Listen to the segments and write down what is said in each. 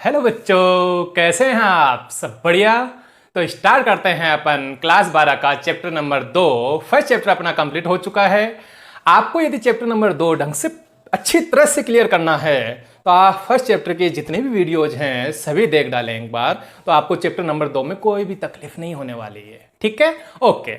Hello बच्चों, कैसे हैं आप? सब बढ़िया। तो स्टार्ट करते हैं अपन क्लास 12 का चैप्टर नंबर 2। फर्स्ट चैप्टर अपना कंप्लीट हो चुका है। आपको यदि चैप्टर नंबर 2 ढंग से अच्छी तरह से क्लियर करना है तो आप फर्स्ट चैप्टर के जितने भी वीडियोज हैं सभी देख डालें एक बार, तो आपको चैप्टर नंबर 2 में कोई भी तकलीफ नहीं होने वाली है। ठीक है, ओके।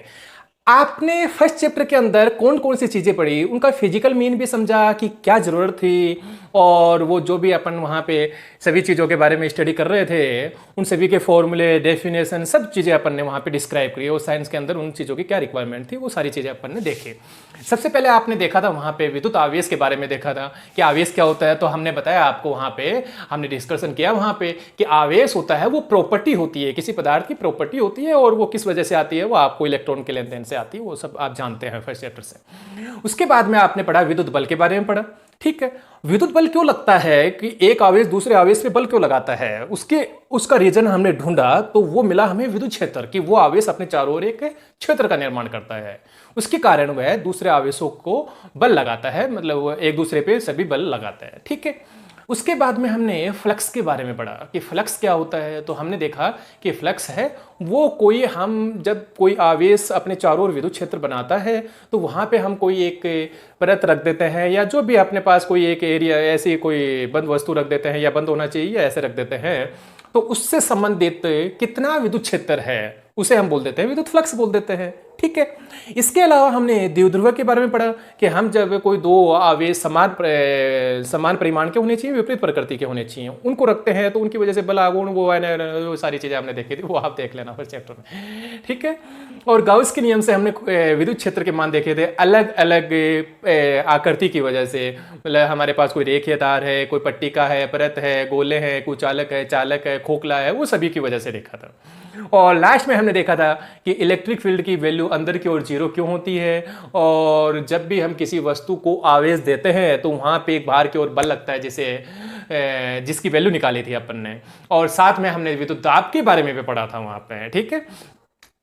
आपने फर्स्ट चैप्टर के अंदर कौन कौन सी चीज़ें पढ़ी, उनका फिजिकल मीन भी समझा कि क्या ज़रूरत थी, और वो जो भी अपन वहाँ पे सभी चीज़ों के बारे में स्टडी कर रहे थे उन सभी के फॉर्मूले, डेफिनेशन, सब चीज़ें अपन ने वहाँ पे डिस्क्राइब करी। और साइंस के अंदर उन चीज़ों की क्या रिक्वायरमेंट थी वो सारी चीज़ें अपन ने देखी। सबसे पहले आपने देखा था वहाँ पे विद्युत आवेश के बारे में देखा था कि आवेश क्या होता है। तो हमने बताया आपको, वहाँ पे हमने डिस्कशन किया वहाँ पे कि आवेश होता है वो प्रॉपर्टी होती है, किसी पदार्थ की प्रॉपर्टी होती है, और वो किस वजह से आती है, वो आपको इलेक्ट्रॉन के लेन देन से आती है, वो सब आप जानते हैं फर्स्ट चैप्टर से। उसके बाद में आपने पढ़ा विद्युत बल के बारे में पढ़ा। ठीक है, विद्युत बल क्यों लगता है कि एक आवेश दूसरे आवेश पे बल क्यों लगाता है, उसका रीजन हमने ढूंढा तो वो मिला हमें विद्युत क्षेत्र कि वो आवेश अपने चारों ओर एक क्षेत्र का निर्माण करता है। उसके कारण वह दूसरे आवेशों को बल लगाता है, मतलब एक दूसरे पे सभी बल लगाता है। ठीक है, उसके बाद में हमने फ्लक्स के बारे में पढ़ा कि फ्लक्स क्या होता है। तो हमने देखा कि फ्लक्स है वो कोई, हम जब कोई आवेश अपने चारों ओर विद्युत क्षेत्र बनाता है तो वहाँ पे हम कोई एक परत रख देते हैं, या जो भी अपने पास कोई एक एरिया ऐसी कोई बंद वस्तु रख देते हैं, या बंद होना चाहिए या ऐसे रख देते हैं, तो उससे संबंधित कितना विद्युत क्षेत्र है उसे हम बोल देते हैं विद्युत फ्लक्स बोल देते हैं। ठीक है, इसके अलावा हमने द्विध्रुव के बारे में पढ़ा कि हम जब कोई दो आवेश समान परिमाण के होने चाहिए, विपरीत प्रकृति के होने चाहिए, उनको रखते हैं तो उनकी वजह से बल आघूर्ण वो सारी चीजें हमने देखी थी, वो आप देख लेना फर्स्ट चैप्टर में। ठीक है, और गाउस के नियम से हमने विद्युत क्षेत्र के मान देखे थे अलग अलग आकृति की वजह से। मतलब हमारे पास कोई रेखीय तार है, कोई पट्टिका है, परत है, गोले हैं, कुचालक है, चालक है, खोखला है, वो सभी की वजह से देखा था। और लास्ट में हमने देखा था कि इलेक्ट्रिक फील्ड की वैल्यू अंदर की ओर 0 क्यों होती है, और जब भी हम किसी वस्तु को आवेश देते हैं तो वहां पे एक बाहर की ओर बल लगता है, जिसकी वैल्यू निकाली थी अपन ने। और साथ में हमने विद्युत दाब के बारे में भी पढ़ा था वहां पे। ठीक है,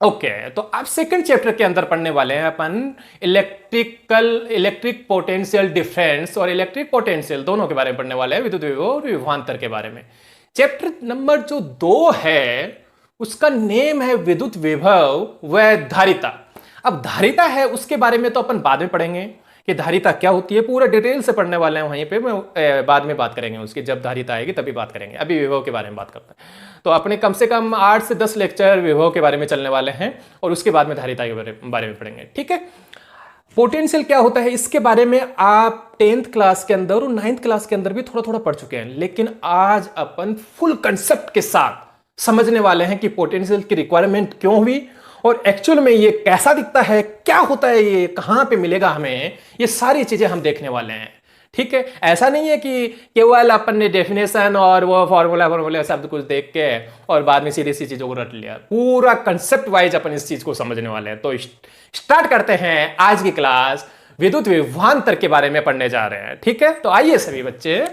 ओके। तो अब सेकंड चैप्टर के अंदर पढ़ने वाले हैं अपन इलेक्ट्रिक पोटेंशियल डिफरेंस और इलेक्ट्रिक पोटेंशियल दोनों के बारे में पढ़ने वाले हैं, विद्युत विभव और विभवांतर के बारे में। चैप्टर नंबर जो 2 है उसका नेम है विद्युत विभव व धारिता। अब धारिता है उसके बारे में तो अपन बाद में पढ़ेंगे कि धारिता क्या होती है, पूरा डिटेल से पढ़ने वाले हैं वहीं पे। मैं बाद में बात करेंगे उसकी, जब धारिता आएगी तभी बात करेंगे। अभी विभव के बारे में बात करते हैं। तो अपने कम से कम 8 से 10 लेक्चर विभव के बारे में चलने वाले हैं, और उसके बाद में धारिता के बारे में पढ़ेंगे। ठीक है, पोटेंशियल क्या होता है इसके बारे में आप 10th क्लास के अंदर और 9th क्लास के अंदर भी थोड़ा थोड़ा पढ़ चुके हैं, लेकिन आज अपन फुल कंसेप्ट के साथ समझने वाले हैं कि पोटेंशियल की रिक्वायरमेंट क्यों हुई, और एक्चुअल में ये कैसा दिखता है, क्या होता है, ये कहां पे मिलेगा हमें, ये सारी चीजें हम देखने वाले हैं। ठीक है, ऐसा नहीं है कि केवल अपन ने डेफिनेशन और वो फॉर्मूला शब्द कुछ देख के और बाद में सीधी सी चीजों को रट लिया। पूरा कंसेप्ट वाइज अपन इस चीज को समझने वाले हैं। तो स्टार्ट करते हैं आज की क्लास। विद्युत विभवांतर के बारे में पढ़ने जा रहे हैं। ठीक है, तो आइए सभी बच्चे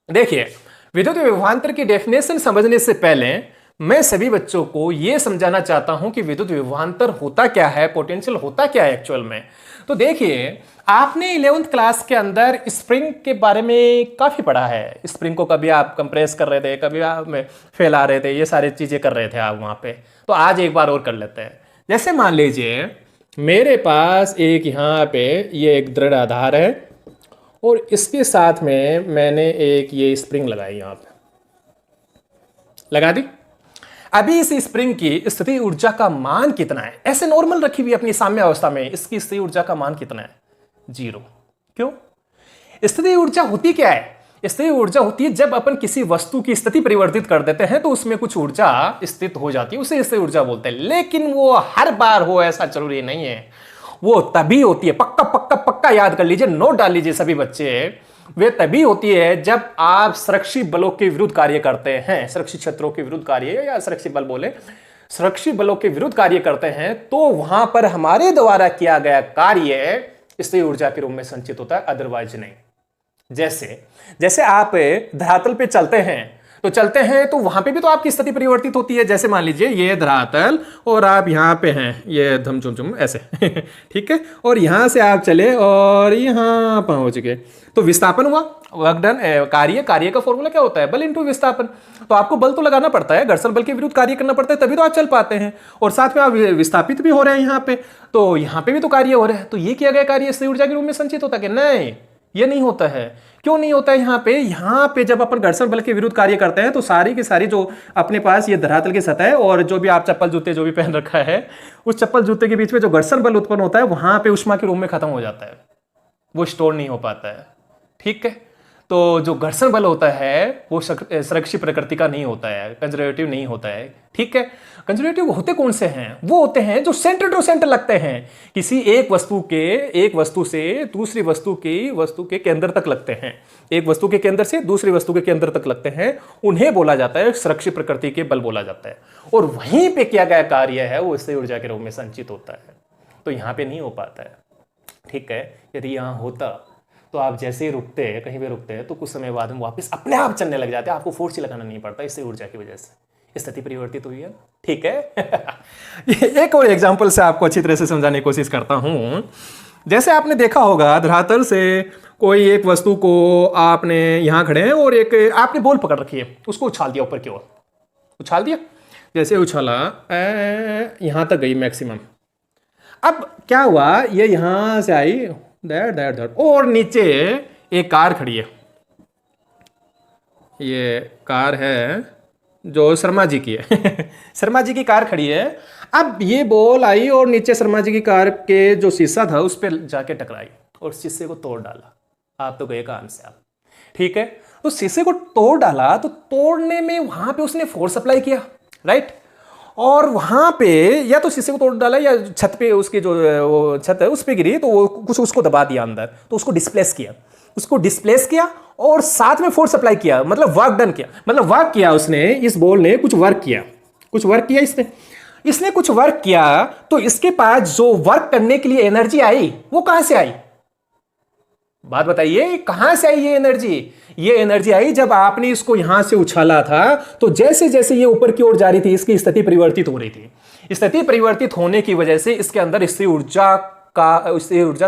देखिए, विद्युत विभवांतर की डेफिनेशन समझने से पहले मैं सभी बच्चों को यह समझाना चाहता हूं कि विद्युत विभवांतर होता क्या है, पोटेंशियल होता क्या है एक्चुअल में। तो देखिए, आपने 11th क्लास के अंदर स्प्रिंग के बारे में काफी पढ़ा है। स्प्रिंग को कभी आप कंप्रेस कर रहे थे, कभी आप फैला रहे थे, ये सारी चीजें कर रहे थे आप वहां पे। तो आज एक बार और कर लेते हैं। जैसे मान लीजिए मेरे पास एक यहाँ पे ये एक दृढ़ आधार है, और इसके साथ में मैंने एक ये स्प्रिंग लगाई, यहां पे लगा दी। अभी इस स्प्रिंग की स्थिति ऊर्जा का मान कितना है, ऐसे नॉर्मल रखी हुई अपनी साम्य अवस्था में, इसकी स्थिति ऊर्जा का मान कितना है? 0। क्यों? स्थिति ऊर्जा होती क्या है? स्थिति ऊर्जा होती है जब अपन किसी वस्तु की स्थिति परिवर्तित कर देते हैं तो उसमें कुछ ऊर्जा स्थित हो जाती है, उसे स्थिति ऊर्जा बोलते हैं। लेकिन वो हर बार हो ऐसा जरूरी नहीं है, वो तभी होती है, पक्का पक्का पक्का याद कर लीजिए, नोट डाल लीजिए सभी बच्चे, वे तभी होती है जब आप सुरक्षित बलों के विरुद्ध कार्य करते हैं, सुरक्षित क्षेत्रों के विरुद्ध कार्य, या सुरक्षित बल बोले, सुरक्षित बलों के विरुद्ध कार्य करते हैं, तो वहां पर हमारे द्वारा किया गया कार्य स्थिर ऊर्जा के रूप में संचित होता है, अदरवाइज नहीं। जैसे आप धरातल पे चलते हैं तो चलते हैं, तो वहां पे भी तो आपकी स्थिति परिवर्तित होती है। जैसे मान लीजिए ये धरातल और आप यहाँ पे हैं, ये धम चुम चुम ऐसे ठीक है, और यहां से आप चले और यहां पहुंच गए, तो विस्थापन हुआ, वर्क डन। कार्य का फॉर्मूला क्या होता है? बल इंटू विस्थापन। तो आपको बल तो लगाना पड़ता है, घर्षण बल के विरुद्ध कार्य करना पड़ता है, तभी तो आप चल पाते हैं, और साथ में आप विस्थापित भी हो रहे हैं यहाँ पे, तो यहाँ पे भी तो कार्य हो रहा है। तो ये किया गया कार्य स्थिर ऊर्जा के रूप में संचित होता है कि नहीं? ये नहीं होता है। क्यों नहीं होता है? यहाँ पे जब अपन घर्षण बल के विरुद्ध कार्य करते हैं तो सारी की सारी जो अपने पास ये धरातल की सतह है और जो भी आप चप्पल जूते जो भी पहन रखा है, उस चप्पल जूते के बीच में जो घर्षण बल उत्पन्न होता है वहां पे ऊष्मा के रूप में खत्म हो जाता है, वो स्टोर नहीं हो पाता है। ठीक है, तो जो घर्षण बल होता है वो संरक्षित प्रकृति का नहीं होता है, कंजर्वेटिव नहीं होता है। ठीक है, कंजर्वेटिव होते कौन से हैं? वो होते हैं जो सेंटर टू सेंटर लगते हैं, किसी एक वस्तु से दूसरी वस्तु के केंद्र तक लगते हैं, एक वस्तु के केंद्र से दूसरी वस्तु के केंद्र तक लगते हैं, उन्हें बोला जाता है संरक्षित प्रकृति के बल बोला जाता है। और वहीं पे किया गया कार्य है वो स्थिर ऊर्जा के रूप में संचित होता है। तो यहाँ पे नहीं हो पाता है। ठीक है, यदि यहाँ होता तो आप जैसे ही रुकते हैं, कहीं भी रुकते हैं, तो कुछ समय बाद में वापस अपने आप चलने लग जाते हैं, आपको फोर्स ही लगाना नहीं पड़ता, इससे ऊर्जा की वजह से स्थिति परिवर्तित हुई है। ठीक है एक और एग्जांपल से आपको अच्छी तरह से समझाने की कोशिश करता हूं। जैसे आपने देखा होगा धरातल से कोई एक वस्तु को आपने यहां खड़े हैं और एक आपने बॉल पकड़ रखी है, उसको उछाल दिया ऊपर की ओर, उछाल दिया, जैसे उछाला यहां तक गई मैक्सिमम। अब क्या हुआ, ये यहां से आई और नीचे एक कार खड़ी है, ये कार है जो शर्मा जी की है शर्मा जी की कार खड़ी है। अब ये बॉल आई और नीचे शर्मा जी की कार के जो शीशा था उस पर जाके टकराई और शीशे को तोड़ डाला। आप तो गए कान से आप। ठीक है, तो शीशे को तोड़ डाला, तो तोड़ने में वहां पे उसने फोर्स अप्लाई किया, राइट, और वहां पे या तो शीशे को तोड़ डाला या छत पे उसकी जो वो छत है उस पे गिरी, तो वो कुछ उसको दबा दिया अंदर, तो उसको डिस्प्लेस किया और साथ में फोर्स अप्लाई किया, मतलब वर्क डन किया, मतलब वर्क किया उसने, इस बॉल ने कुछ वर्क किया इसने कुछ वर्क किया। तो इसके पास जो वर्क करने के लिए एनर्जी आई वो कहां से आई? बात बताइए, कहां से आई ये एनर्जी? ये एनर्जी आई जब आपने इसको यहां से उछाला था, तो जैसे जैसे ये ऊपर की ओर जा रही थी इसकी स्थिति परिवर्तित हो रही थी। स्थिति परिवर्तित होने की वजह से इसके अंदर स्थिर ऊर्जा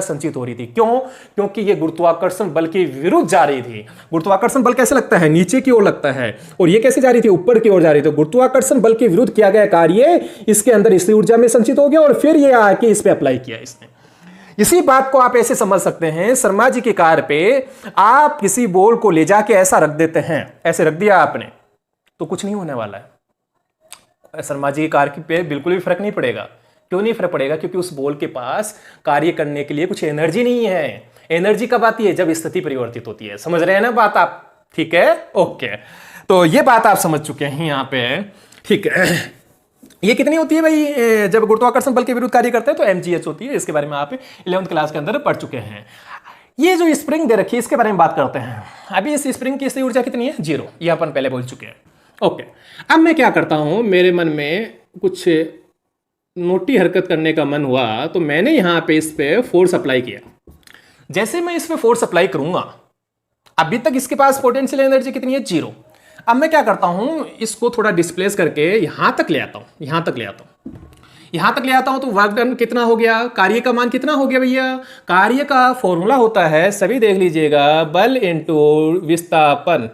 संचित हो रही थी। क्यों? क्योंकि ये गुरुत्वाकर्षण बल के विरुद्ध जा रही थी। गुरुत्वाकर्षण बल कैसे लगता है? नीचे की ओर लगता है, और ये कैसे जा रही थी? ऊपर की ओर जा रही थी। गुरुत्वाकर्षण बल के विरुद्ध किया गया कार्य इसके अंदर स्थिर ऊर्जा में संचित हो गया और फिर ये आके इस पे अप्लाई किया इसने। इसी बात को आप ऐसे समझ सकते हैं, शर्मा जी की कार पे आप किसी बॉल को ले जाके ऐसा रख देते हैं, ऐसे रख दिया आपने, तो कुछ नहीं होने वाला है। शर्मा जी की कार पे बिल्कुल भी फर्क नहीं पड़ेगा। क्यों नहीं फर्क पड़ेगा? क्योंकि उस बॉल के पास कार्य करने के लिए कुछ एनर्जी नहीं है। एनर्जी कब आती है? जब स्थिति परिवर्तित होती है। समझ रहे हैं ना बात आप? ठीक है, ओके, तो ये बात आप समझ चुके हैं यहाँ पे। ठीक है, ये कितनी होती है भाई? जब गुरुत्वाकर्षण बल के विरुद्ध कार्य करते हैं तो mgh होती है। इसके बारे में आप 11th क्लास के अंदर पढ़ चुके हैं। ये जो स्प्रिंग दे रखी है इसके बारे में बात करते हैं। अभी इस स्प्रिंग की स्थिर ऊर्जा कितनी है? 0। ये अपन पहले बोल चुके हैं। ओके, अब मैं क्या करता हूं, मेरे मन में कुछ नोटी हरकत करने का मन हुआ, तो मैंने यहां पे इस पे फोर्स अप्लाई किया। जैसे मैं इस पे फोर्स अप्लाई करूंगा, अभी तक इसके पास पोटेंशियल एनर्जी कितनी है? 0। अब मैं क्या करता हूं, इसको थोड़ा डिस्प्लेस करके यहां तक ले आता हूं, तो वर्क डन कितना हो गया? कार्य का मान कितना हो गया भैया? कार्य का फॉर्मूला होता है, सभी देख लीजिएगा, बल इंटू विस्थापन,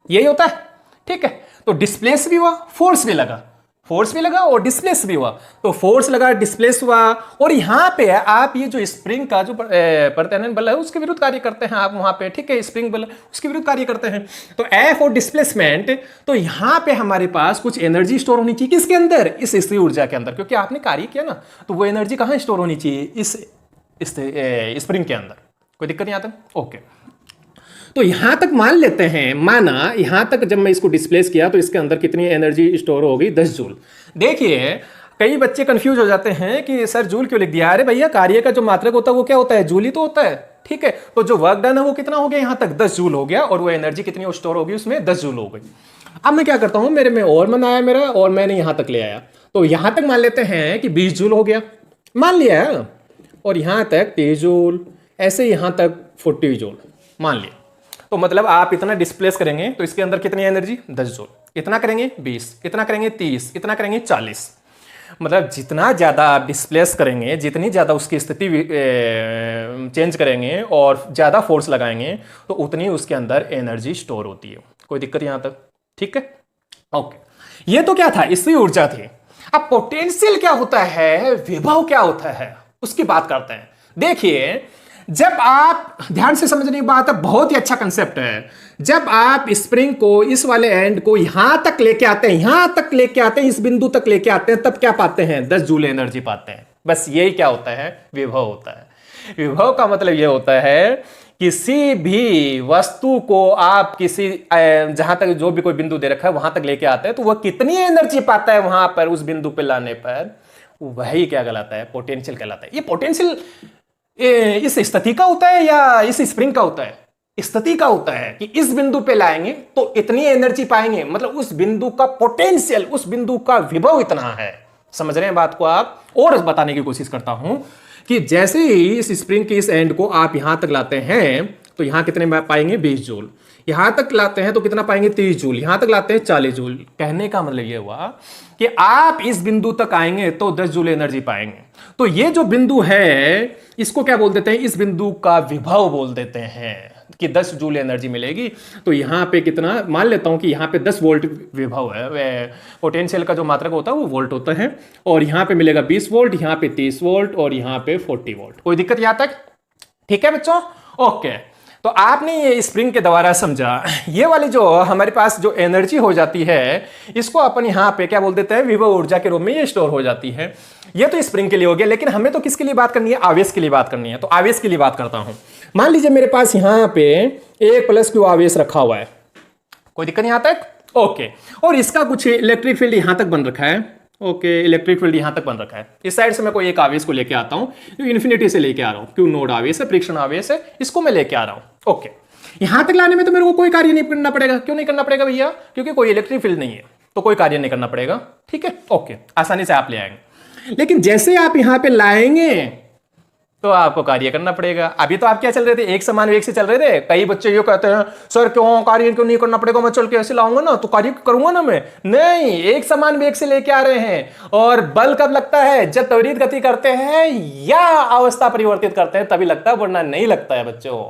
यही होता है। ठीक है, तो डिस्प्लेस भी हुआ, फोर्स भी लगा और डिस्प्लेस भी हुआ। तो फोर्स लगा, डिस्प्लेस हुआ, और यहां पे आप ये जो स्प्रिंग का जो प्रत्यानयन बल है उसके विरुद्ध कार्य करते हैं आप वहां पे। ठीक है, स्प्रिंग बल उसके विरुद्ध कार्य करते हैं। तो एफ और डिस्प्लेसमेंट, तो यहां पे हमारे पास कुछ एनर्जी स्टोर होनी चाहिए। किसके अंदर? इस स्थिर ऊर्जा के अंदर, क्योंकि आपने कार्य किया ना, तो वो एनर्जी कहां स्टोर होनी चाहिए? इस स्प्रिंग के अंदर। कोई दिक्कत नहीं आता? ओके, तो यहां तक मान लेते हैं, माना यहां तक जब मैं इसको डिस्प्लेस किया तो इसके अंदर कितनी एनर्जी स्टोर होगी? 10 जूल। देखिए, कई बच्चे कंफ्यूज हो जाते हैं कि सर जूल क्यों लिख दिया? अरे भैया, कार्य का जो मात्रक होता है वो क्या होता है? जूल ही तो होता है। ठीक है, तो जो वर्क डन है वो कितना हो गया? यहां तक 10 जूल हो गया, और वो एनर्जी कितनी स्टोर होगी उसमें? 10 जूल हो गई। अब मैं क्या करता हूं, मेरे में और मन आया मेरा, और मैंने यहां तक ले आया, तो यहां तक मान लेते हैं कि 20 जूल हो गया, मान लिया, और यहां तक 30 जूल, ऐसे यहां तक 40 जूल मान लिया। तो मतलब आप इतना डिस्प्लेस करेंगे तो इसके अंदर कितनी एनर्जी 10 जूल, इतना करेंगे 20, इतना करेंगे 30, इतना करेंगे 40। मतलब जितना ज़्यादा आप डिस्प्लेस करेंगे, जितनी ज़्यादा उसकी स्थिति चेंज करेंगे और ज़्यादा फोर्स लगाएंगे तो उतनी उसके अंदर एनर्जी स्टोर होती है। कोई दिक्कत यहाँ तक? ठीक है, ओके। ये तो क्या था, इसकी ऊर्जा थी। अब पोटेंशियल क्या होता है, विभव क्या होता है, उसकी बात करते हैं। देखिए, जब आप ध्यान से समझने की बात है, बहुत ही अच्छा कंसेप्ट है। जब आप स्प्रिंग को इस वाले एंड को यहां तक लेके आते हैं, यहां तक लेके आते हैं, इस बिंदु तक लेके आते हैं, तब क्या पाते हैं, 10 जूल एनर्जी पाते हैं। बस यही क्या होता है, विभव होता है। विभव का मतलब यह होता है किसी भी वस्तु को आप किसी जहां तक जो भी कोई बिंदु दे रखा है वहां तक लेके आते हैं तो वह कितनी एनर्जी पाता है वहां पर, उस बिंदु पे लाने पर, वही क्या कहलाता है, पोटेंशियल कहलाता है। ये पोटेंशियल इस स्थिति का होता है या इस स्प्रिंग का होता है? स्थिति का होता है कि इस बिंदु पे लाएंगे तो इतनी एनर्जी पाएंगे, मतलब उस बिंदु का पोटेंशियल, उस बिंदु का विभव इतना है। समझ रहे हैं बात को आप? और बताने की कोशिश करता हूं कि जैसे ही इस स्प्रिंग के इस एंड को आप यहां तक लाते हैं तो यहां कितने पाएंगे, 20 जूल। यहां तक लाते हैं तो कितना पाएंगे, 30 जूल। यहां तक लाते हैं 40 जूल। कहने का मतलब यह हुआ कि आप इस बिंदु तक आएंगे तो 10 जूल एनर्जी पाएंगे। तो ये जो बिंदु है इसको क्या बोल देते हैं, इस बिंदु का विभव बोल देते हैं कि 10 जूल एनर्जी मिलेगी। तो यहां पे कितना, मान लेता हूं कि यहां पे 10 वोल्ट विभव है, पोटेंशियल का जो मात्रक होता है वो वोल्ट होता है, और यहां पे मिलेगा 20 वोल्ट, यहां पे 30 वोल्ट और यहां पे 40 वोल्ट। कोई दिक्कत यहां तक? ठीक है बच्चों, ओके। तो आपने ये स्प्रिंग के द्वारा समझा, ये वाली जो हमारे पास जो एनर्जी हो जाती है इसको अपन यहाँ पे क्या बोल देते हैं, विभव ऊर्जा के रूप में ये स्टोर हो जाती है। ये तो स्प्रिंग के लिए हो गया, लेकिन हमें तो किसके लिए बात करनी है, आवेश के लिए बात करनी है। तो आवेश के लिए बात करता हूं। मान लीजिए मेरे पास यहाँ पे एक प्लस क्यू आवेश रखा हुआ है, कोई दिक्कत यहां तक? ओके। और इसका कुछ इलेक्ट्रिक फील्ड यहां तक बन रखा है। ओके, इलेक्ट्रिक फील्ड यहां तक बन रखा है। इस साइड से मैं कोई एक आवेश को लेके आता हूं, तो इन्फिनिटी से लेके आ रहा हूं, क्यों नोड आवेश है, परीक्षण आवेश है, इसको मैं लेके आ रहा हूं। ओके, यहां तक लाने में तो मेरे को कोई कार्य नहीं करना पड़ेगा। क्यों नहीं करना पड़ेगा भैया? क्योंकि कोई इलेक्ट्रिक फील्ड नहीं है, तो कोई कार्य नहीं करना पड़ेगा। ठीक है, ओके, आसानी से आप ले आएंगे। लेकिन जैसे आप यहां पे लाएंगे तो आपको कार्य करना पड़ेगा। अभी तो आप क्या चल रहे थे, एक समान वेग से चल रहे थे। कई बच्चे ये कहते हैं, सर क्यों कार्य क्यों नहीं करना पड़ेगा, मैं चल के ऐसे लाऊंगा ना तो कार्य करूंगा ना मैं। नहीं, एक समान वेग से लेके आ रहे हैं। और बल कब लगता है, जब त्वरित गति करते हैं या अवस्था परिवर्तित करते हैं तभी लगता है, वरना नहीं लगता है बच्चों।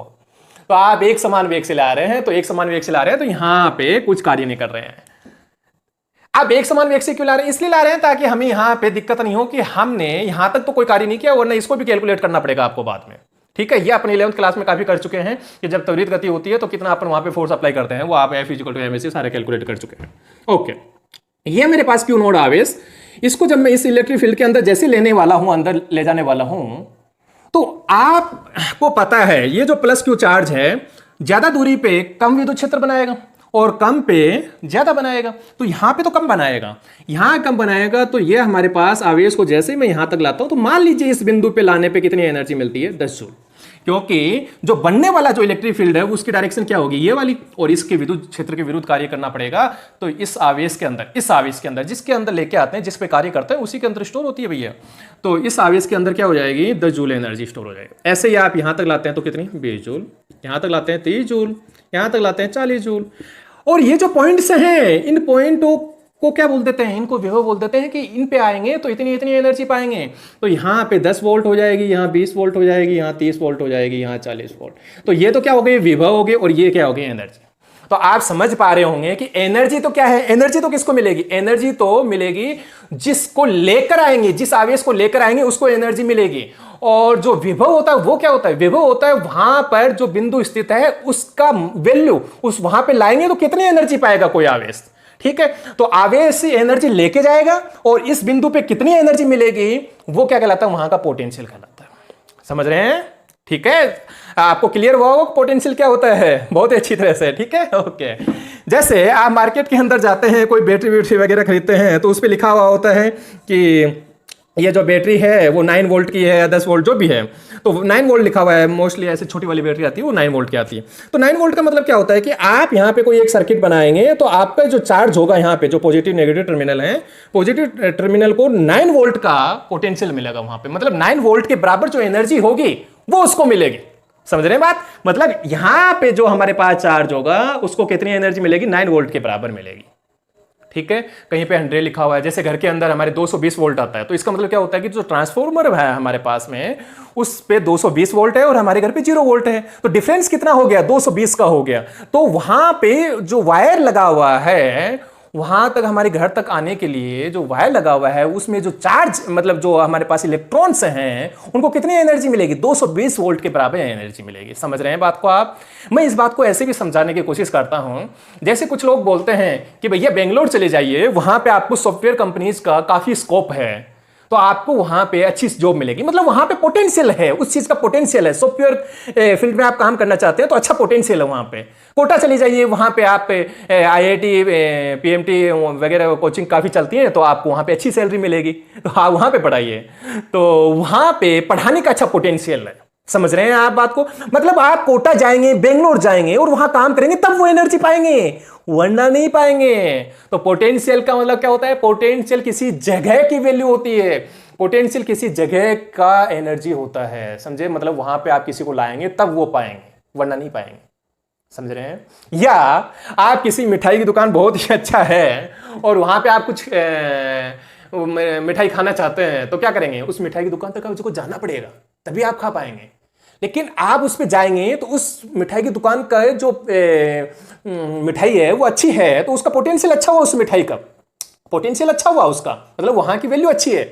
तो आप एक समान वेग से ला रहे हैं, तो एक समान वेग से ला रहे हैं तो यहां पे कुछ कार्य नहीं कर रहे हैं। अब एक समान वेग से क्यों ला रहे हैं? इसलिए ला रहे हैं ताकि हमें यहां पे दिक्कत नहीं हो कि हमने यहां तक तो कोई कार्य नहीं किया, वरना इसको भी कैलकुलेट करना पड़ेगा आपको बाद में। ठीक है, ये अपने 11th क्लास में काफी कर चुके हैं कि जब त्वरित गति होती है तो कितना अपन वहां पे फोर्स अप्लाई करते हैं, वो आप F = mc सारे कैलकुलेट कर चुके हैं। ओके, ये मेरे पास क्यू नोड आवेश, इसको जब मैं इस इलेक्ट्रिक फील्ड के अंदर जैसे लेने वाला हूं, अंदर ले जाने वाला हूं, तो आपको पता है ये जो प्लस क्यू चार्ज है ज्यादा दूरी पे कम विद्युत क्षेत्र बनाएगा और कम पे ज्यादा बनाएगा। तो यहां पे तो कम बनाएगा, यहां कम बनाएगा। तो ये हमारे पास आवेश को जैसे मैं यहां तक लाता हूं तो मान लीजिए इस बिंदु पे लाने पे कितनी एनर्जी मिलती है, 10 जूल। क्योंकि जो बनने वाला जो इलेक्ट्रिक फील्ड है उसकी डायरेक्शन क्या होगी, ये वाली, और इसके विद्युत क्षेत्र के विरुद्ध कार्य करना पड़ेगा। तो इस आवेश के अंदर जिसके अंदर लेके आते हैं, जिस पे कार्य करते हैं उसी के अंदर स्टोर होती है भैया। तो इस आवेश के अंदर क्या हो जाएगी, 10 जूल एनर्जी स्टोर हो जाएगी। ऐसे ही आप यहां तक लाते हैं तो कितनी, 20 जूल, यहां तक लाते हैं 30 जूल, यहां तक लाते हैं 40 जूल। और ये जो पॉइंट्स हैं, इन पॉइंटों को क्या बोल देते हैं, इनको विभव बोल देते हैं कि इन पे आएंगे तो इतनी इतनी एनर्जी पाएंगे। तो यहाँ पे 10 वोल्ट हो जाएगी, यहाँ 20 वोल्ट हो जाएगी, यहाँ 30 वोल्ट हो जाएगी, यहाँ 40 वोल्ट। तो ये तो क्या हो गए, विभव हो गए, और ये क्या हो गई, एनर्जी। तो आप समझ पा रहे होंगे कि एनर्जी तो क्या है, एनर्जी तो किसको मिलेगी, एनर्जी तो मिलेगी जिसको लेकर आएंगे, जिस आवेश को लेकर आएंगे उसको एनर्जी मिलेगी। और जो विभव होता है वो क्या होता है, विभव होता है वहां पर जो बिंदु स्थित है उसका वैल्यू, उस वहां पे लाएंगे तो कितनी एनर्जी पाएगा कोई आवेश। ठीक है, तो आवेश एनर्जी लेके जाएगा और इस बिंदु पे कितनी एनर्जी मिलेगी वो क्या कहलाता है, वहां का पोटेंशियल कहलाता है। समझ रहे हैं? ठीक है, आपको क्लियर हुआ होगा पोटेंशियल क्या होता है, बहुत अच्छी तरह से। ठीक है, ओके। जैसे आप मार्केट के अंदर जाते हैं, कोई बैटरी वगैरह खरीदते हैं तो उस पर लिखा हुआ होता है कि ये जो बैटरी है वो 9 वोल्ट की है या 10 वोल्ट जो भी है, तो 9 वोल्ट लिखा हुआ है। मोस्टली ऐसे छोटी वाली बैटरी आती है वो 9 वोल्ट की आती है। तो 9 वोल्ट का मतलब क्या होता है कि आप यहाँ पे कोई एक सर्किट बनाएंगे तो आपका जो चार्ज होगा यहाँ पे, जो पॉजिटिव नेगेटिव टर्मिनल है, पॉजिटिव टर्मिनल को 9 वोल्ट का पोटेंशियल मिलेगा वहां पे। मतलब 9 वोल्ट के बराबर जो एनर्जी होगी वो उसको मिलेगी। समझ रहे हैं बात? मतलब यहां पे जो हमारे पास चार्ज होगा उसको कितनी एनर्जी मिलेगी? 9 वोल्ट के बराबर मिलेगी। ठीक है, कहीं पे 100 लिखा हुआ है, जैसे घर के अंदर हमारे 220 वोल्ट आता है, तो इसका मतलब क्या होता है कि जो ट्रांसफॉर्मर है हमारे पास में उस पे 220 वोल्ट है और हमारे घर पे 0 वोल्ट है, तो डिफरेंस कितना हो गया? 220 का हो गया। तो वहां पे जो वायर लगा हुआ है, वहां तक हमारे घर तक आने के लिए जो वायर लगा हुआ है उसमें जो चार्ज मतलब जो हमारे पास इलेक्ट्रॉन्स हैं उनको कितनी एनर्जी मिलेगी? 220 वोल्ट के बराबर एनर्जी मिलेगी। समझ रहे हैं बात को आप? मैं इस बात को ऐसे भी समझाने की कोशिश करता हूं, जैसे कुछ लोग बोलते हैं कि भैया बेंगलोर चले जाइए, वहां पे आपको सॉफ्टवेयर कंपनीज का काफी स्कोप है, तो आपको वहां पे अच्छी जॉब मिलेगी। मतलब वहां पे पोटेंशियल है, उस चीज का पोटेंशियल है। सॉफ्टवेयर फील्ड में आप काम करना चाहते हैं तो अच्छा पोटेंशियल है वहां पे। कोटा चली जाइए, वहां पे आप IIT PMT वगैरह कोचिंग काफी चलती है, तो आपको वहां पे अच्छी सैलरी मिलेगी, तो आप वहां पे पढ़ाइए। तो वहां पे पढ़ाने का अच्छा पोटेंशियल है। समझ रहे हैं आप बात को? मतलब आप कोटा जाएंगे, बेंगलोर जाएंगे और वहां काम करेंगे तब वो एनर्जी पाएंगे, वरना नहीं पाएंगे। तो पोटेंशियल का मतलब क्या होता है? पोटेंशियल किसी जगह की वैल्यू होती है, पोटेंशियल किसी जगह का एनर्जी होता है। समझे? मतलब वहां पे आप किसी को लाएंगे तब वो पाएंगे, वरना नहीं पाएंगे। समझ रहे हैं? या आप किसी मिठाई की दुकान बहुत ही अच्छा है और वहां पे आप कुछ मिठाई खाना चाहते हैं, तो क्या करेंगे? उस मिठाई की दुकान तक आपको जाना पड़ेगा, तभी आप खा पाएंगे। लेकिन आप उस पे जाएंगे तो उस मिठाई की दुकान का जो मिठाई है वो अच्छी है, तो उसका पोटेंशियल अच्छा हुआ, उस मिठाई का पोटेंशियल अच्छा हुआ उसका, मतलब वहां की वैल्यू अच्छी है।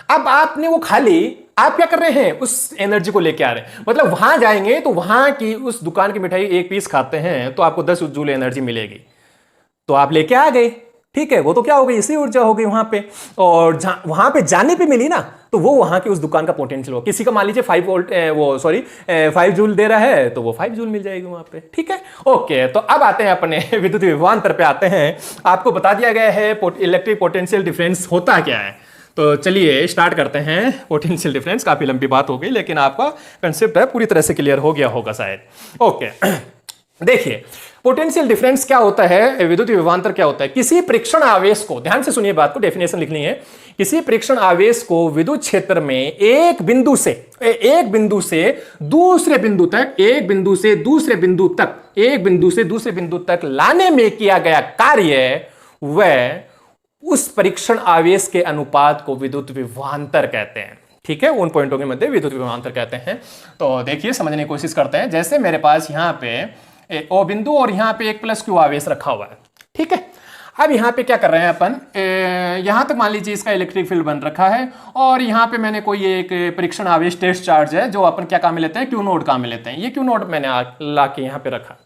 अब आपने वो खा ली, आप क्या कर रहे हैं? उस एनर्जी को लेके आ रहे हैं। मतलब वहां जाएंगे तो वहां की उस दुकान की मिठाई एक पीस खाते हैं तो आपको 10 जूल एनर्जी मिलेगी, तो आप लेके आ गए। ठीक है, वो तो क्या हो गई? इसी ऊर्जा हो गई वहां पे। और वहां पे जाने पे मिली ना, तो वो वहां की उस दुकान का पोटेंशियल हो। किसी का मान लीजिए 5 वोल्ट 5 जूल दे रहा है, तो वो 5 जूल मिल जाएगी वहां पे। ठीक है, ओके। तो अब आते हैं अपने विद्युत विभवांतर पे आते हैं। आपको बता दिया गया है इलेक्ट्रिक पोटेंशियल डिफरेंस होता क्या है। तो चलिए स्टार्ट करते हैं। पोटेंशियल डिफरेंस काफी लंबी बात हो गई, लेकिन आपका कंसेप्ट है पूरी तरह से क्लियर हो गया होगा शायद। ओके देखिए, पोटेंशियल डिफरेंस क्या होता है, विद्युत विभवांतर क्या होता है? किसी परीक्षण आवेश को, ध्यान से सुनिए बात को, डेफिनेशन लिखनी है। किसी परीक्षण आवेश को विद्युत क्षेत्र में एक बिंदु से दूसरे बिंदु तक, एक बिंदु से दूसरे बिंदु तक, एक बिंदु से दूसरे बिंदु तक लाने में किया गया कार्य, वह उस परीक्षण आवेश के अनुपात को विद्युत विभवांतर कहते हैं। ठीक है, उन पॉइंटों के मध्य विद्युत विभवांतर कहते हैं। तो देखिए समझने की कोशिश करते हैं। जैसे मेरे पास यहां पे O बिंदु और यहां पे एक प्लस Q आवेश रखा हुआ है। ठीक है, अब यहां पे क्या कर रहे हैं अपन? यहां तक मान लीजिए इसका इलेक्ट्रिक फील्ड बन रखा है और यहां पे मैंने कोई एक परीक्षण आवेश टेस्ट चार्ज है जो अपन क्या काम में लेते हैं? Q नोड काम में लेते हैं। ये Q नोड मैंने ला के यहां पे रखा।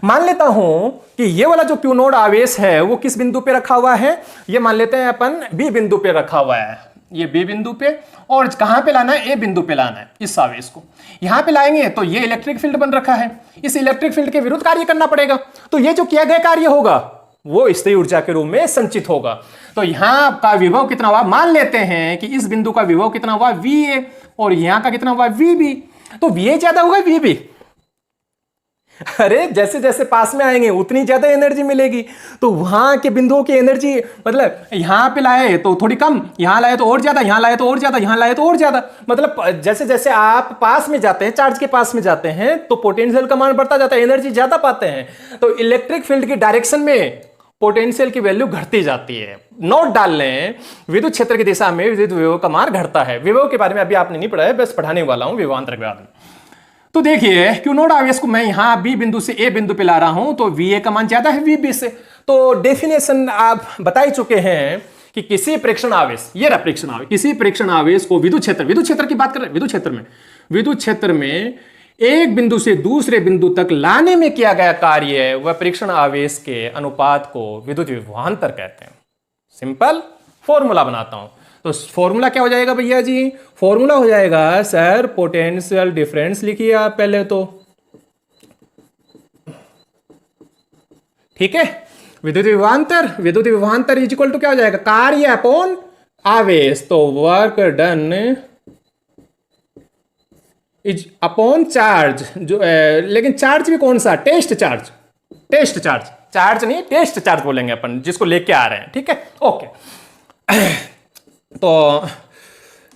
मान लेता हूं कि ये वाला जो Q नोड आवेश है वो किस बिंदु पे रखा हुआ है? ये मान लेते हैं अपन B बिंदु पे रखा हुआ है। ये B बिंदु पे, और कहां पे लाना है? A बिंदु पे लाना है इस आवेश को। यहां पे लाएंगे तो ये इलेक्ट्रिक फील्ड बन रखा है, इस इलेक्ट्रिक फील्ड के विरुद्ध कार्य करना पड़ेगा, तो ये जो किया गया कार्य होगा वो स्थिर ऊर्जा के रूप में संचित होगा। तो यहां का विभव कितना हुआ? मान लेते हैं कि इस बिंदु का विभव कितना हुआ? VA, और यहां का कितना हुआ? VB। तो VA ज्यादा होगा VB। अरे जैसे जैसे पास में आएंगे उतनी ज्यादा एनर्जी मिलेगी। तो वहां के बिंदुओं की एनर्जी, मतलब यहां पे लाए तो थोड़ी कम, यहां लाए तो और ज्यादा, यहां लाए तो और ज्यादा, यहां लाए तो और ज्यादा। मतलब जैसे जैसे आप पास में जाते हैं, चार्ज के पास में जाते हैं, तो पोटेंशियल का मान बढ़ता जाता है, एनर्जी ज्यादा पाते हैं। तो इलेक्ट्रिक फील्ड की डायरेक्शन में पोटेंशियल की वैल्यू घटती जाती है। नोट डाल लें, विद्युत क्षेत्र की दिशा में विद्युत विभव का मान घटता है। विभव के बारे में अभी आपने नहीं पढ़ा है, बस पढ़ाने वाला हूं विभवांतर के बाद में। तो देखिए Q नोड आवेश को मैं यहां B बिंदु से A बिंदु पे ला रहा हूं, तो VA का मान ज्यादा है VB से। तो डेफिनेशन आप बता ही चुके हैं कि किसी परीक्षण आवेश, ये रहा परीक्षण आवेश, किसी परीक्षण आवेश को विद्युत क्षेत्र की बात कर रहे हैं, विद्युत क्षेत्र में एक बिंदु से दूसरे बिंदु तक लाने में किया गया कार्य, वह परीक्षण आवेश के अनुपात को विद्युत विभवांतर कहते हैं। सिंपल फॉर्मूला बनाता हूं, तो फॉर्मूला क्या हो जाएगा भैया जी? फॉर्मूला हो जाएगा सर पोटेंशियल डिफरेंस, लिखिए आप पहले तो। ठीक है, विद्युत विभवांतर इज इक्वल टू क्या हो जाएगा? कार्य अपॉन आवेश। तो work done is upon charge, जो लेकिन चार्ज भी कौन सा? टेस्ट चार्ज नहीं, टेस्ट चार्ज बोलेंगे अपन जिसको लेके आ रहे हैं। ठीक है, ओके। तो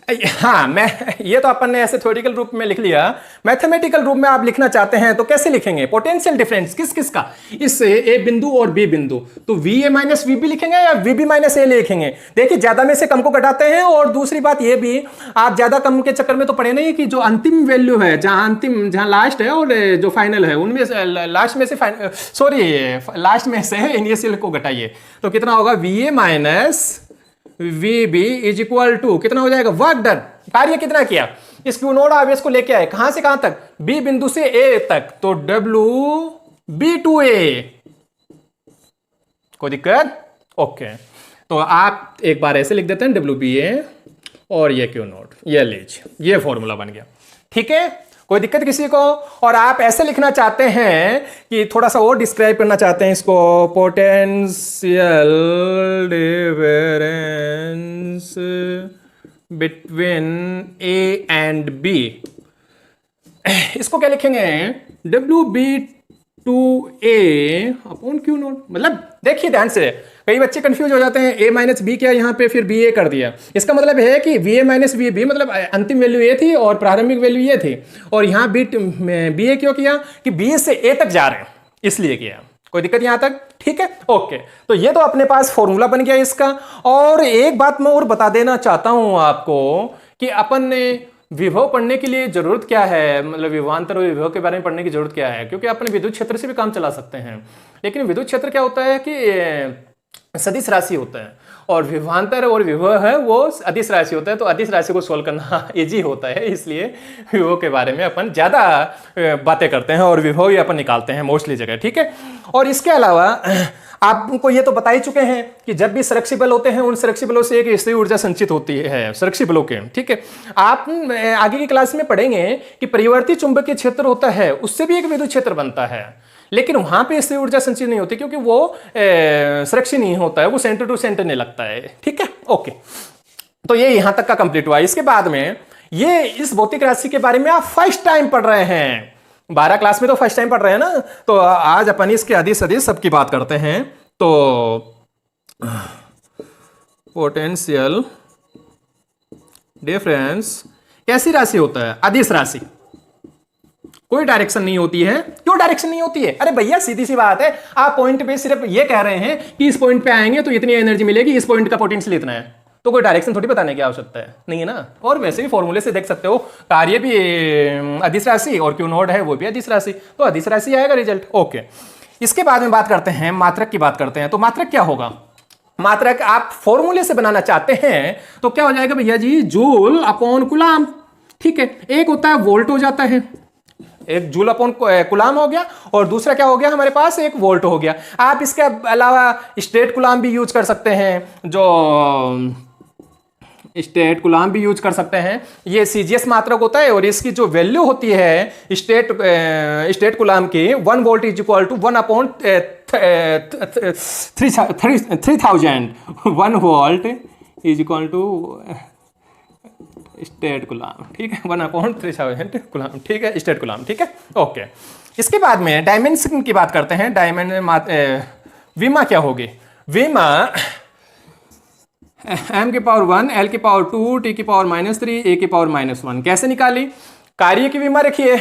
हाँ, मैं ये तो अपन ने ऐसे थ्योरेटिकल रूप में लिख लिया। मैथमेटिकल रूप में आप लिखना चाहते हैं तो कैसे लिखेंगे? पोटेंशियल डिफरेंस किस किस का? इस ए बिंदु और बी बिंदु, तो V A minus V B लिखेंगे या वी बी माइनस ए लिखेंगे? देखिए, ज्यादा में से कम को घटाते हैं। और दूसरी बात ये भी, आप ज्यादा कम के चक्कर में तो पड़े नहीं कि जो अंतिम वैल्यू है, जहां लास्ट है और जो फाइनल है, उनमें लास्ट में से लास्ट में से इनिशियल को घटाइए तो कितना होगा? V A minus V B is equal to कितना हो जाएगा? वर्क डन, कार्य कितना किया? इस क्यू नोड आवेश को लेके आए कहां से कहां तक? बी बिंदु से ए तक, तो डब्ल्यू बी टू ए। कोई दिक्कत? ओके, तो आप एक बार ऐसे लिख देते हैं डब्ल्यू बी ए और ये क्यू नोड, ये लीजिए, ये फॉर्मूला बन गया। ठीक है, कोई दिक्कत किसी को? और आप ऐसे लिखना चाहते हैं कि थोड़ा सा और डिस्क्राइब करना चाहते हैं इसको, potential difference between A and B, इसको क्या लिखेंगे? W B to A upon Q naught. मतलब देखिए ध्यान से, कई बच्चे कंफ्यूज हो जाते हैं, ए माइनस बी किया यहाँ पे, फिर बी ए कर दिया। इसका मतलब है कि V A minus V B, मतलब अंतिम वैल्यू ए थी और प्रारंभिक वैल्यू ये थी, और यहाँ बी ए क्यों किया? कि बी से ए तक जा रहे हैं इसलिए किया। कोई दिक्कत यहाँ तक? ठीक है, ओके। तो ये तो अपने पास फॉर्मूला बन गया इसका। और एक बात मैं और बता देना चाहता हूँ आपको कि अपन ने विभव पढ़ने के लिए जरूरत क्या है, मतलब विभवांतर और विभव के बारे में पढ़ने की जरूरत क्या है? क्योंकि अपन विद्युत क्षेत्र से भी काम चला सकते हैं, लेकिन विद्युत क्षेत्र क्या होता है कि सदिश राशि होता है, और विभवांतर और विभव है वो अदिश राशि होता है। तो अदिश राशि को सोल्व करना इजी होता है, इसलिए विभव के बारे में अपन ज्यादा बातें करते हैं और विभव ही अपन निकालते हैं मोस्टली जगह। ठीक है, और इसके अलावा आपको ये तो बता ही चुके हैं कि जब भी संरक्षी बल होते हैं, उन संरक्षी बलों से एक स्थिर ऊर्जा संचित होती है, संरक्षी बलों के। ठीक है, आप आगे की क्लास में पढ़ेंगे कि परिवर्ती चुंबकीय क्षेत्र होता है, उससे भी एक विद्युत क्षेत्र बनता है, लेकिन वहां पे स्थिर ऊर्जा संचित नहीं होती क्योंकि वो संरक्षी नहीं होता है, वो सेंटर टू सेंटर नहीं लगता है। ठीक है, ओके। तो ये यहां तक का कंप्लीट हुआ। इसके बाद में ये इस भौतिक राशि के बारे में आप फर्स्ट टाइम पढ़ रहे हैं, 12 क्लास में तो फर्स्ट टाइम पढ़ रहे हैं ना। तो आज अपन इसके अदिश अदिश सबकी बात करते हैं। तो पोटेंशियल डिफरेंस कैसी राशि होता है? अदिश राशि। कोई डायरेक्शन नहीं होती है। क्यों डायरेक्शन नहीं होती है? अरे भैया सीधी सी बात है, आप पॉइंट पे सिर्फ ये कह रहे हैं कि इस पॉइंट पे आएंगे तो इतनी एनर्जी मिलेगी, इस पॉइंट का पोटेंशियल इतना है, तो कोई डायरेक्शन थोड़ी बताने की आवश्यकता है, नहीं है ना। और वैसे भी फॉर्मूले से देख सकते हो, कार्य भी अदिश राशि और क्यू नोड है वो भी अदिश राशि, तो अदिश राशि आएगा रिजल्ट। ओके, इसके बाद में बात करते हैं, मात्रक की बात करते हैं। तो मात्रक क्या होगा? मात्रक आप फॉर्मूले से बनाना चाहते हैं तो क्या हो जाएगा भैया जी? Joule upon coulomb. ठीक है, एक होता है वोल्ट हो जाता है, एक जूल अपॉन कूलाम हो गया, और दूसरा क्या हो गया हमारे पास? एक वोल्ट हो गया। आप इसके अलावा स्टेट कूलाम भी यूज कर सकते हैं, जो स्टेट कूलाम भी यूज कर सकते हैं। ये सीजीएस मात्रक होता है, और इसकी जो वैल्यू होती है स्टेट कूलाम की, 1 volt is equal to 1 upon 3000। 1 volt is equal to statcoulomb. ठीक है, 1 अपॉन 3000 कूलाम। ठीक है, स्टेट कूलाम। ठीक है, ओके। इसके बाद में डायमेंशन की बात करते हैं। विमा क्या होगी? विमा m की पावर 1, l की पावर 2, t की पावर -3, a की पावर -1। कैसे निकाली? कार्य की विमा रखिए,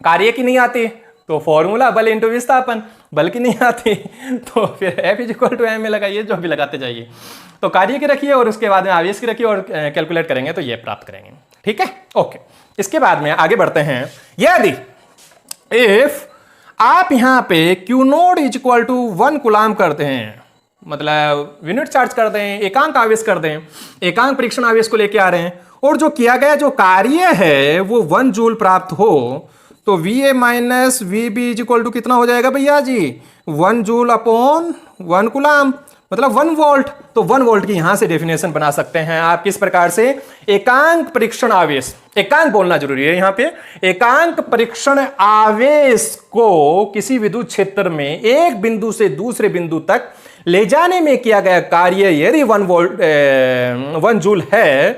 कार्य की नहीं आती तो फॉर्मूला बल इंटू विस्थापन, बल की नहीं आती तो फिर F is equal to M में लगाइए, जो भी लगाते जाइए। तो कार्य की रखिए और उसके बाद में आवेश की रखिए, और कैलकुलेट करेंगे तो ये प्राप्त करेंगे। ठीक है, ओके। इसके बाद में आगे बढ़ते हैं। यदि इफ आप यहां पे Q naught is equal to 1 coulomb करते हैं, मतलब यूनिट चार्ज कर दें, एकांक आवेश कर दें, एकांक परीक्षण आवेश को लेके आ रहे हैं, और जो किया गया जो कार्य है वो 1 जूल प्राप्त हो, तो V A minus V B is equal to कितना हो जाएगा भैया जी? 1 जूल अपॉन 1 कूलाम, मतलब 1 वोल्ट। तो 1 वोल्ट की यहां से डेफिनेशन बना सकते हैं आप किस प्रकार से? एकांक परीक्षण आवेश, एकांक बोलना जरूरी है यहां पे, एकांक परीक्षण आवेश को किसी विद्युत क्षेत्र में एक बिंदु से दूसरे बिंदु तक ले जाने में किया गया कार्य यदि 1 जूल है,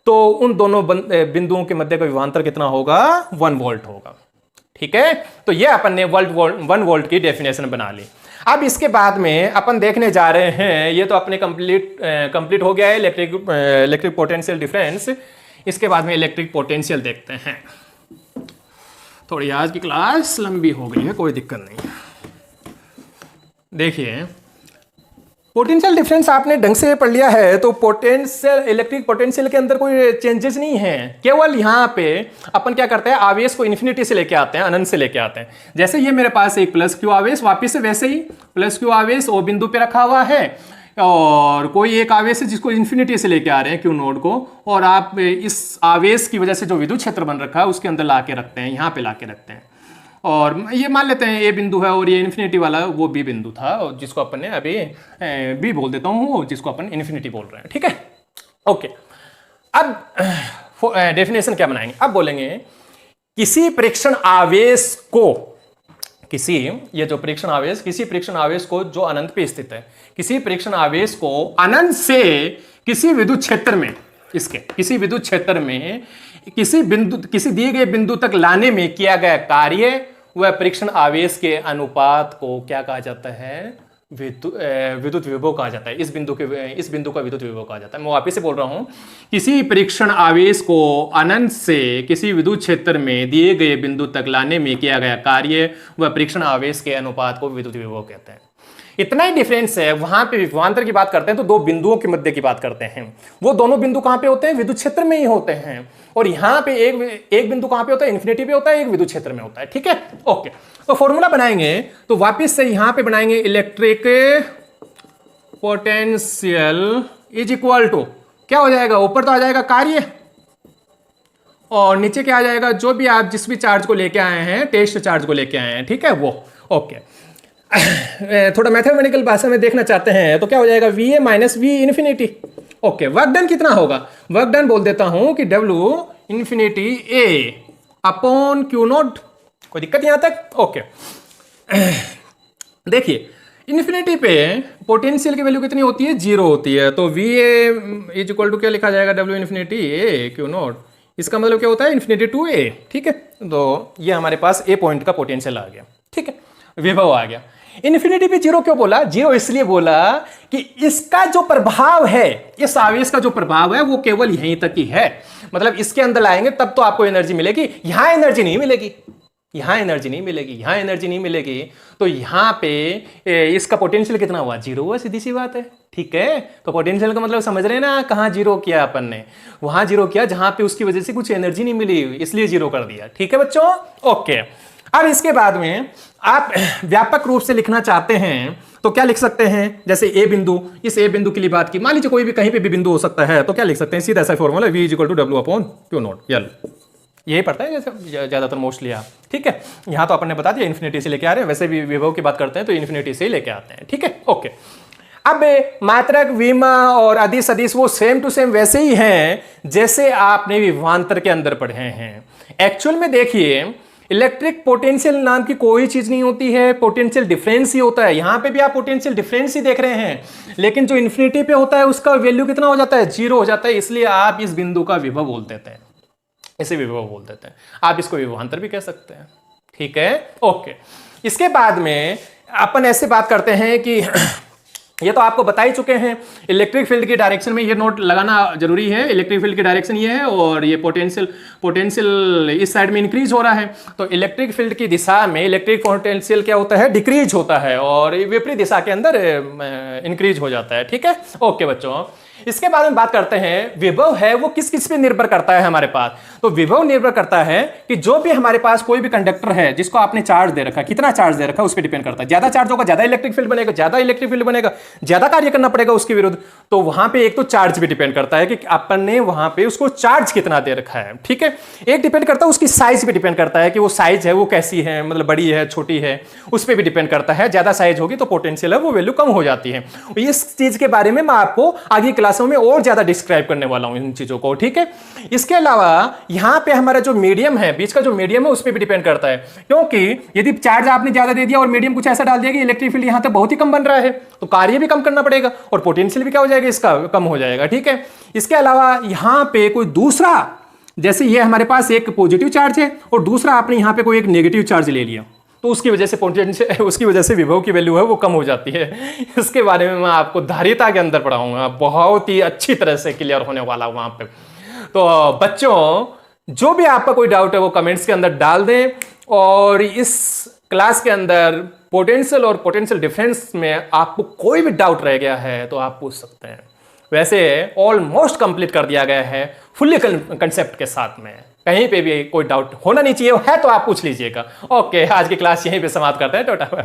तो उन दोनों बिंदुओं के मध्य का विभवांतर कितना होगा? 1 वोल्ट होगा। ठीक है, तो ये अपन ने 1 वोल्ट की डेफिनेशन बना ली। अब इसके बाद में अपन देखने जा रहे हैं, ये तो अपने कंप्लीट हो गया है इलेक्ट्रिक पोटेंशियल डिफरेंस। इसके बाद में इलेक्ट्रिक पोटेंशियल देखते हैं। थोड़ी आज की क्लास लंबी हो गई है, कोई दिक्कत नहीं। देखिए पोटेंशियल डिफरेंस आपने ढंग से पढ़ लिया है, तो पोटेंशियल इलेक्ट्रिक पोटेंशियल के अंदर कोई चेंजेस नहीं है, केवल यहाँ पे अपन क्या करते हैं, आवेश को इन्फिनिटी से लेके आते हैं, अनंत से लेके आते हैं। जैसे ये मेरे पास एक प्लस क्यू आवेश, वापिस से वैसे ही प्लस क्यू आवेश ओ बिंदु पे रखा हुआ है, और कोई एक आवेश है जिसको इन्फिनिटी से लेके आ रहे हैं क्यू नोड को, और आप इस आवेश की वजह से जो विद्युत क्षेत्र बन रखा है उसके अंदर ला के रखते हैं, यहाँ पे ला के रखते हैं। और ये मान लेते हैं ए बिंदु है और ये इन्फिनिटी वाला वो बी बिंदु था, और जिसको अपन ने अभी बी बोल देता हूँ, जिसको अपन इन्फिनिटी बोल रहे हैं, ठीक है। ओके, अब डेफिनेशन क्या बनाएंगे, अब बोलेंगे किसी प्रेक्षण आवेश को, ये जो प्रेक्षण आवेश, किसी प्रेक्षण आवेश को जो अनंत पे स्थित है, किसी प्रेक्षण आवेश को अनंत से किसी विद्युत क्षेत्र में, इसके किसी विद्युत क्षेत्र में किसी दिए गए बिंदु तक लाने में किया गया कार्य, वह प्रेक्षण आवेश के अनुपात को क्या कहा जाता है, विद्युत विभव कहा जाता है। इस बिंदु का विद्युत विभव कहा जाता है। मैं वापिस से बोल रहा हूं, किसी प्रेक्षण आवेश को अनंत से किसी विद्युत क्षेत्र में दिए गए बिंदु तक लाने में किया गया कार्य, वह प्रेक्षण आवेश के अनुपात को विद्युत विभव कहते हैं। इतना ही डिफरेंस है। वहां पे विभवांतर की बात करते हैं तो दो बिंदुओं के मध्य की बात करते हैं, वो दोनों बिंदु कहां पे होते हैं, विद्युत क्षेत्र में ही होते हैं। और यहां पे एक बिंदु कहां पे होता है, इन्फिनिटी पे होता है, एक विद्युत क्षेत्र में होता है, ठीक है। ओके, तो फॉर्मूला बनाएंगे तो वापिस से यहां पे बनाएंगे electric potential is equal to, क्या हो जाएगा, ऊपर तो आ जाएगा कार्य और नीचे क्या आ जाएगा, जो भी आप जिस भी चार्ज को लेके आए हैं, टेस्ट चार्ज को लेके आए हैं, ठीक है वो। ओके, थोड़ा मैथमेटिकल भाषा में देखना चाहते हैं तो क्या हो जाएगा, we A minus we infinity. Okay, work done कितना होगा, वर्क डन बोल देता हूं कि डब्ल्यू इन्फिनिटी ए अपॉन क्यू नोट। कोई दिक्कत यहां तक। ओके, देखिए इन्फिनिटी पे पोटेंशियल की वैल्यू कितनी होती है, 0 होती है, तो V A is equal to क्या लिखा जाएगा, W infinity A Q naught. इसका मतलब क्या होता है, इन्फिनिटी टू ए, ठीक है। तो ये हमारे पास ए पॉइंट का पोटेंशियल आ गया, ठीक है, विभव आ गया। इन्फिनिटी पे 0 क्यों बोला, 0 इसलिए बोला कि इसका जो प्रभाव है, इस आवेश का जो प्रभाव है वो केवल यहीं तक ही है। मतलब इसके अंदर लाएंगे तब तो आपको एनर्जी मिलेगी, यहां एनर्जी नहीं मिलेगी, यहां एनर्जी नहीं मिलेगी, यहां एनर्जी नहीं मिलेगी। तो यहां पे इसका पोटेंशियल कितना हुआ, 0 हुआ, सीधी सी बात है, ठीक है। तो पोटेंशियल का मतलब समझ रहे हैं ना, कहां 0 किया अपन ने, वहां 0 किया जहां पे उसकी वजह से कुछ एनर्जी नहीं मिली, इसलिए 0 कर दिया, ठीक है बच्चों। ओके, अब इसके बाद में आप व्यापक रूप से लिखना चाहते हैं तो क्या लिख सकते हैं, जैसे ए बिंदु, इस ए बिंदु के लिए बात की, मान लीजिए कोई भी कहीं पे भी बिंदु हो सकता है, तो क्या लिख सकते हैं, सीधा ऐसा formula V is equal to W upon Q naught L. यही पड़ता है जैसे ज्यादातर मोस्टली आप, ठीक है। यहां तो अपन ने बता दिया इन्फिनिटी से लेके आ रहे हैं, वैसे भी विभव की बात करते हैं तो इन्फिनिटी से ही लेके आते हैं, ठीक है। ओके, अब मात्रक, विमा और अदिश सदिश वो सेम टू सेम वैसे ही हैं जैसे आपने विभवांतर के अंदर पढ़े हैं। एक्चुअल में देखिए, इलेक्ट्रिक पोटेंशियल नाम की कोई चीज नहीं होती है, पोटेंशियल डिफरेंस ही होता है। यहां पे भी आप पोटेंशियल डिफरेंस ही देख रहे हैं, लेकिन जो इन्फिनिटी पे होता है उसका वैल्यू कितना हो जाता है, 0 हो जाता है। इसलिए आप इस बिंदु का विभव बोल देते हैं, इसे विभव बोल देते हैं। आप इसको विभवांतर भी कह सकते हैं, ठीक है। ओके, इसके बाद में अपन ऐसे बात करते हैं कि ये तो आपको बता ही चुके हैं, इलेक्ट्रिक फील्ड की डायरेक्शन में ये नोट लगाना जरूरी है। इलेक्ट्रिक फील्ड की डायरेक्शन ये है और ये पोटेंशियल इस साइड में इंक्रीज हो रहा है, तो इलेक्ट्रिक फील्ड की दिशा में इलेक्ट्रिक पोटेंशियल क्या होता है, डिक्रीज होता है, और विपरीत दिशा के अंदर इंक्रीज हो जाता है, ठीक है। ओके बच्चों, इसके बारे में बात करते हैं। विभव है वो किस किस पे निर्भर करता है हमारे पास, तो विभव निर्भर करता है कि जो भी हमारे पास कोई भी कंडक्टर है जिसको आपने चार्ज दे रखा है, कितना चार्ज दे रखा है उस पर डिपेंड करता है। ज्यादा चार्ज होगा ज्यादा इलेक्ट्रिक फील्ड बनेगा, ज्यादा इलेक्ट्रिक फील्ड बनेगा ज्यादा कार्य करना पड़ेगा उसके विरुद्ध। तो वहां पे एक तो चार्ज भी डिपेंड करता है कि अपन ने वहां पे उसको चार्ज कितना दे रखा है, ठीक है। एक डिपेंड करता है उसकी साइज पे डिपेंड करता है कि वो साइज है वो कैसी है, मतलब बड़ी है छोटी है, उस पर भी डिपेंड करता है। ज्यादा साइज होगी तो पोटेंशियल है वो वैल्यू कम हो जाती है। इस चीज के बारे में मैं आपको आगे क्लासों में और ज्यादा डिस्क्राइब करने वाला हूं इन चीजों को, ठीक है। इसके अलावा यहां पे हमारा जो मीडियम है, बीच का जो मीडियम है उस पर भी डिपेंड करता है, क्योंकि यदि चार्ज आपने ज्यादा दे दिया और मीडियम कुछ ऐसा डाल दिया कि इलेक्ट्रिक फील्ड यहां तक बहुत ही कम बन रहा है, तो कार्य भी कम करना पड़ेगा और पोटेंशियल भी क्या हो जाएगा, इसका कम हो जाएगा, ठीक है। इसके अलावा यहां पे कोई दूसरा, जैसे ये हमारे पास एक पॉजिटिव चार्ज है और दूसरा आपने यहां पे कोई एक नेगेटिव चार्ज ले लिया, तो उसकी वजह से पोटेंशियल, उसकी वजह से विभव की वैल्यू है वो कम हो जाती है। इसके बारे में मैं आपको धारिता के अंदर पढ़ाऊंगा, बहुत ही अच्छी तरह से क्लियर होने वाला वहां पे। तो बच्चों जो भी आपका कोई डाउट है वो कमेंट्स के अंदर डाल दें, और इस क्लास के अंदर पोटेंशियल और पोटेंशियल डिफरेंस में आपको कोई भी डाउट रह गया है तो आप पूछ सकते हैं। वैसे ऑलमोस्ट कंप्लीट कर दिया गया है फुल्ली कंसेप्ट के साथ में, कहीं पे भी कोई डाउट होना नहीं चाहिए, है तो आप पूछ लीजिएगा। ओके, आज की क्लास यहीं पे समाप्त करते हैं। टाटा।